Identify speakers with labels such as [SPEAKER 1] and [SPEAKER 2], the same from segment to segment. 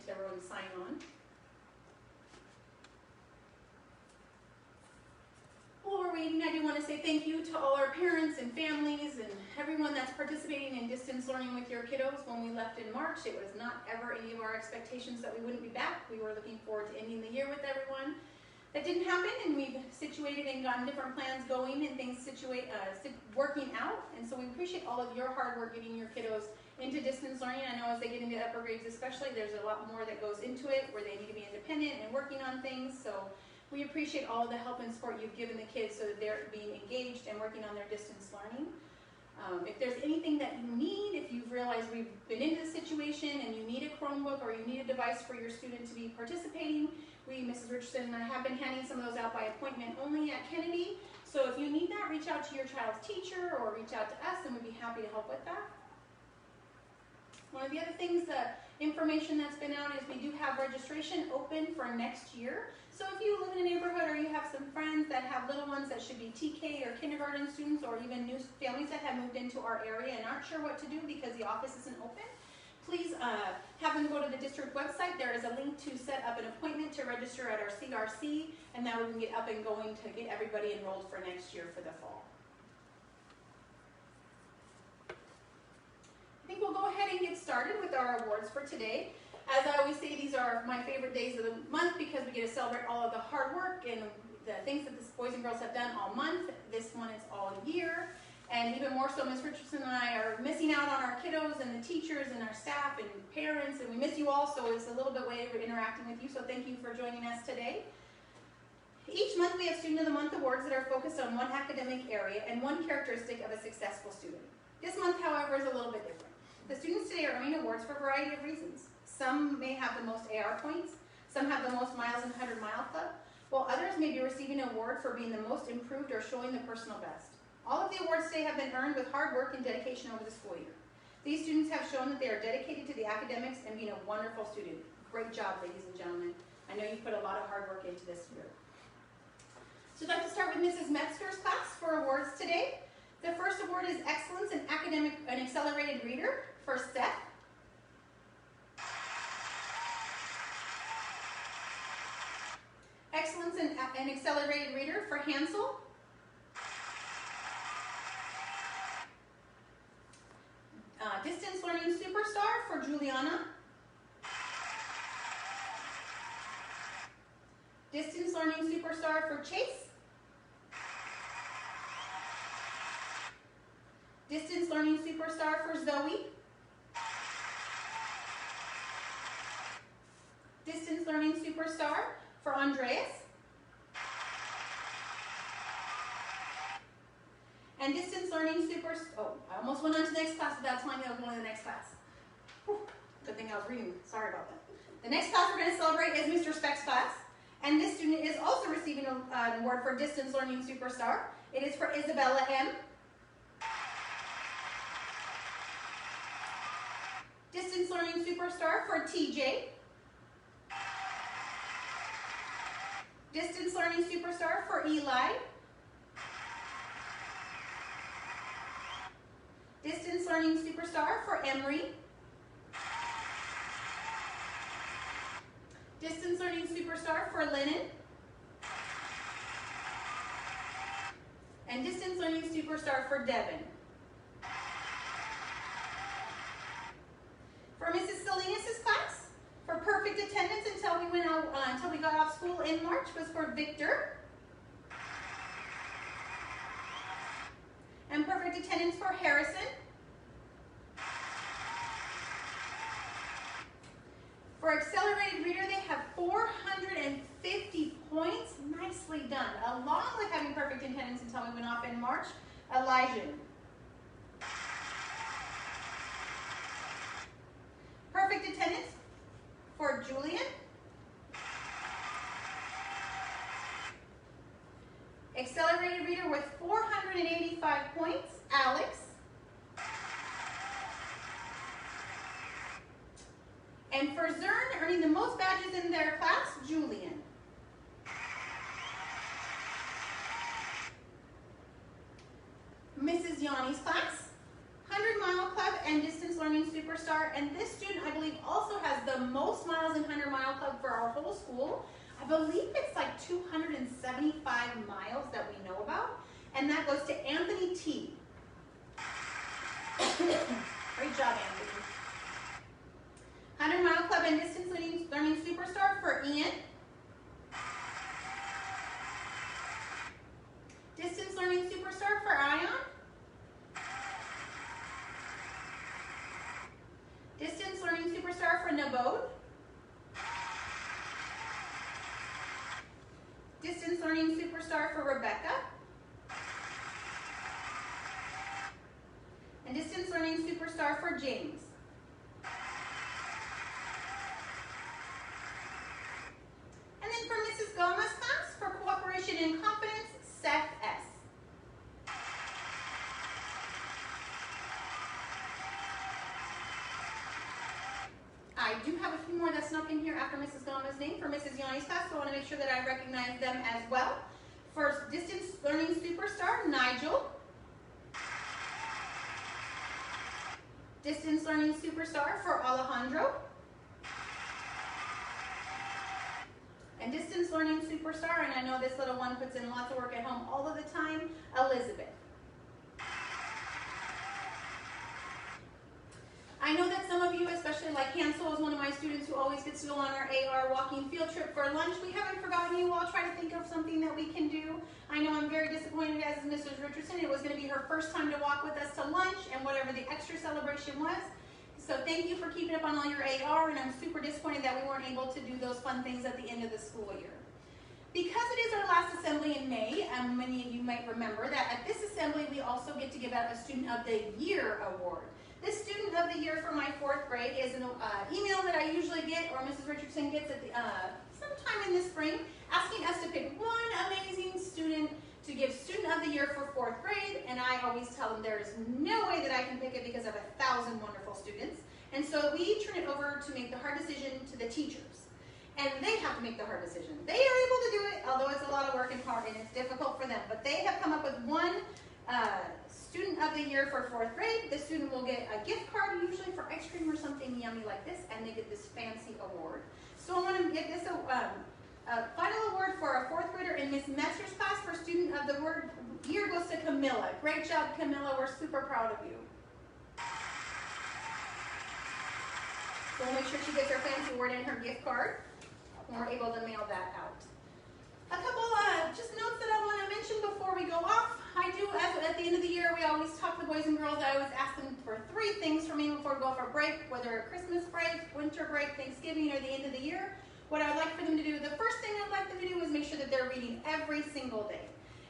[SPEAKER 1] to everyone sign on. While we're waiting, I do want to say thank you to all our parents and families and everyone that's participating in distance learning with your kiddos. When we left in March, it was not ever any of our expectations that we wouldn't be back. We were looking forward to ending the year with everyone. That didn't happen, and we've situated and gotten different plans going and things working out. And so we appreciate all of your hard work getting your kiddos into distance learning. I know as they get into upper grades especially, there's a lot more that goes into it where they need to be independent and working on things. So we appreciate all of the help and support you've given the kids so that they're being engaged and working on their distance learning. If there's anything that you need, if you've realized we've been into the situation and you need a Chromebook or you need a device for your student to be participating, Mrs. Richardson and I have been handing some of those out by appointment only at Kennedy. So if you need that, reach out to your child's teacher or reach out to us and we'd be happy to help with that. One of the other things, the information that's been out is we do have registration open for next year. So if you live in a neighborhood or you have some friends that have little ones that should be TK or kindergarten students or even new families that have moved into our area and aren't sure what to do because the office isn't open, please have them go to the district website. There is a link to set up an appointment to register at our CRC, and now we can get up and going to get everybody enrolled for next year for the fall. I think we'll go ahead and get started with our awards for today. As I always say, these are my favorite days of the month because we get to celebrate all of the hard work and the things that the boys and girls have done all month. This one is all year. And even more so, Ms. Richardson and I are missing out on our kiddos and the teachers and our staff and parents, and we miss you all, so it's a little bit way of interacting with you, so thank you for joining us today. Each month we have Student of the Month awards that are focused on one academic area and one characteristic of a successful student. This month, however, is a little bit different. The students today are earning awards for a variety of reasons. Some may have the most AR points, some have the most miles in the 100-mile club, while others may be receiving an award for being the most improved or showing the personal best. All of the awards today have been earned with hard work and dedication over the school year. These students have shown that they are dedicated to the academics and being a wonderful student. Great job, ladies and gentlemen. I know you put a lot of hard work into this year. So I'd like to start with Mrs. Metzger's class for awards today. The first award is Excellence in Academic and Accelerated Reader for Seth. Excellence in an Accelerated Reader for Hansel. Distance Learning Superstar for Juliana. Distance Learning Superstar for Chase. Distance Learning Superstar for Zoe. Distance Learning Superstar for Andreas. And Distance Learning I almost went on to the next class without telling you I was going to the next class. Whew, good thing I was reading, sorry about that. The next class we're going to celebrate is Mr. Speck's class. And this student is also receiving an award for Distance Learning Superstar. It is for Isabella M. Distance Learning Superstar for TJ. Distance Learning Superstar for Eli. Distance Learning Superstar for Emery. Distance Learning Superstar for Lennon. And Distance Learning Superstar for Devin. For Mrs. Salinas' class, for perfect attendance until we got off school in March was for Victor. And perfect attendance for Harrison. For Accelerated Reader, they have 450 points. Nicely done. Along with having perfect attendance until we went off in March, Elijah. Perfect attendance for Julian. Accelerated Reader with 485 points, Alex. And for Zern, earning the most badges in their class, Julian. Mrs. Yanni's class, 100-mile club and Distance Learning Superstar, and this student, I believe, also has the most miles in 100 Mile Club for our whole school. I believe it's like 275 miles that we know about, and that goes to Anthony T. Great job, Anthony. 100 Mile Club and Distance Learning Superstar for Ian. Distance Learning Superstar for Ion. Distance Learning Superstar for Nabod. Distance Learning Superstar for Rebecca. And Distance Learning Superstar for James. And then for Mrs. Gomez class, for Cooperation and Confidence, Seth S. I do have a few more that snuck in here after Mrs. Gomez's name for Mrs. Yanni's class, so I want to make sure that I recognize them as well. For Distance Learning Superstar, Nigel. Distance Learning Superstar for Alejandro. And Distance Learning Superstar, and I know this little one puts in lots of work at home all of the time, Elizabeth. I know that some of you, especially like Hansel, is one of my students who always gets to go on our AR walking field trip for lunch. We haven't forgotten you. I'll try to think of something that we can do. I know I'm very disappointed as Mrs. Richardson. It was going to be her first time to walk with us to lunch and whatever the extra celebration was. So thank you for keeping up on all your AR, and I'm super disappointed that we weren't able to do those fun things at the end of the school year. Because it is our last assembly in May, many of you might remember that at this assembly we also get to give out a Student of the Year award. This Student of the Year for my 4th grade is an email that I usually get, or Mrs. Richardson gets at the, sometime in the spring, asking us to pick one amazing student to give Student of the Year for 4th grade, and I always tell them there is no way that I can pick it because I have 1,000 wonderful students. And so we turn it over to make the hard decision to the teachers. And they have to make the hard decision. They are able to do it, although it's a lot of work and hard, and it's difficult for them. But they have come up with one Student of the Year for 4th grade. The student will get a gift card, usually for ice cream or something yummy like this, and they get this fancy award. So I want to give this a final award for our 4th grader in Miss Metzger's class for Student of the Year goes to Camilla. Great job, Camilla. We're super proud of you. So we'll make sure she gets her fancy award and her gift card, and we're able to mail that out. A couple just notes that I want to mention before we go off. I do, at the end of the year, we always talk to the boys and girls. I always ask them for 3 things from me before we go for break, whether Christmas break, winter break, Thanksgiving, or the end of the year. What I'd like for them to do, the first thing I'd like them to do is make sure that they're reading every single day.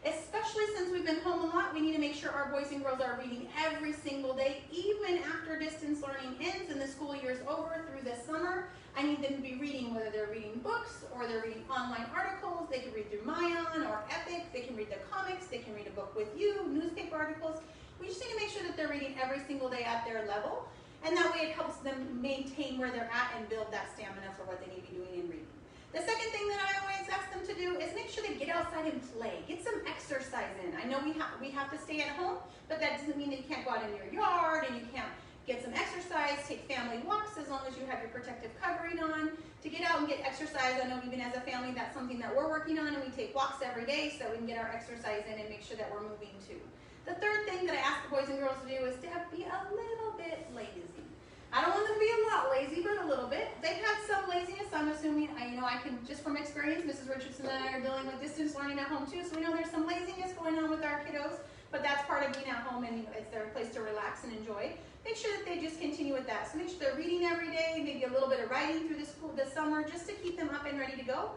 [SPEAKER 1] Especially since we've been home a lot, we need to make sure our boys and girls are reading every single day, even after distance learning ends and the school year is over through the summer. I need them to be reading, whether they're reading books or they're reading online articles. They can read through Mayan or Epic. They can read the comics. They can read a book with you, newspaper articles. We just need to make sure that they're reading every single day at their level. And that way it helps them maintain where they're at and build that stamina for what they need to be doing in reading. The second thing that I always ask them to do is make sure they get outside and play. Get some exercise in. I know we have to stay at home, but that doesn't mean that you can't go out in your yard and you can't get some exercise, take family walks as long as you have your protective covering on. To get out and get exercise, I know even as a family that's something that we're working on, and we take walks every day so we can get our exercise in and make sure that we're moving too. The third thing that I ask the boys and girls to do is to be a little bit lazy. I don't want them to be a lot lazy, but a little bit. They've had some laziness. I'm assuming, I can, just from experience, Mrs. Richardson and I are dealing with distance learning at home too, so we know there's some laziness going on with our kiddos, but that's part of being at home, and it's their place to relax and enjoy. Make sure that they just continue with that. So make sure they're reading every day, maybe a little bit of writing through the summer, just to keep them up and ready to go.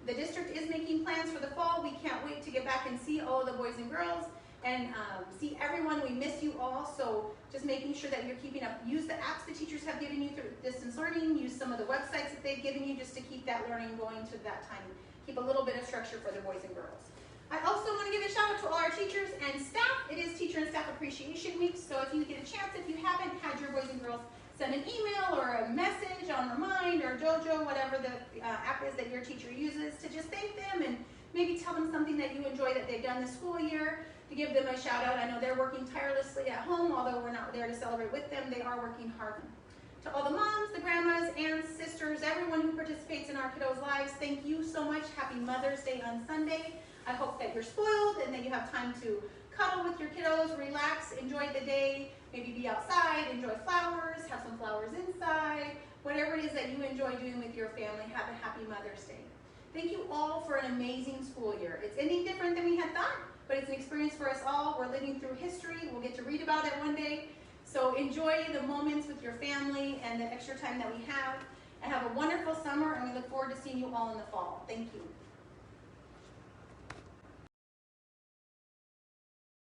[SPEAKER 1] The district is making plans for the fall. We can't wait to get back and see all of the boys and girls and see everyone. We miss you all, so just making sure that you're keeping up. Use the apps the teachers have given you through distance learning. Use some of the websites that they've given you just to keep that learning going to that time. Keep a little bit of structure for the boys and girls. I also want to give a shout out to all our teachers and staff. It is Teacher and Staff Appreciation Week, so if you get a chance, if you haven't had your boys and girls send an email or a message on Remind or Dojo, whatever the app is that your teacher uses, to just thank them and maybe tell them something that you enjoy that they've done this school year, to give them a shout out. I know they're working tirelessly at home, although we're not there to celebrate with them. They are working hard. To all the moms, the grandmas, aunts, sisters, everyone who participates in our kiddos' lives, thank you so much. Happy Mother's Day on Sunday. I hope that you're spoiled and that you have time to cuddle with your kiddos, relax, enjoy the day, maybe be outside, enjoy flowers, have some flowers inside, whatever it is that you enjoy doing with your family. Have a happy Mother's Day. Thank you all for an amazing school year. It's any different than we had thought, but it's an experience for us all. We're living through history. We'll get to read about it one day. So enjoy the moments with your family and the extra time that we have. And have a wonderful summer, and we look forward to seeing you all in the fall. Thank you.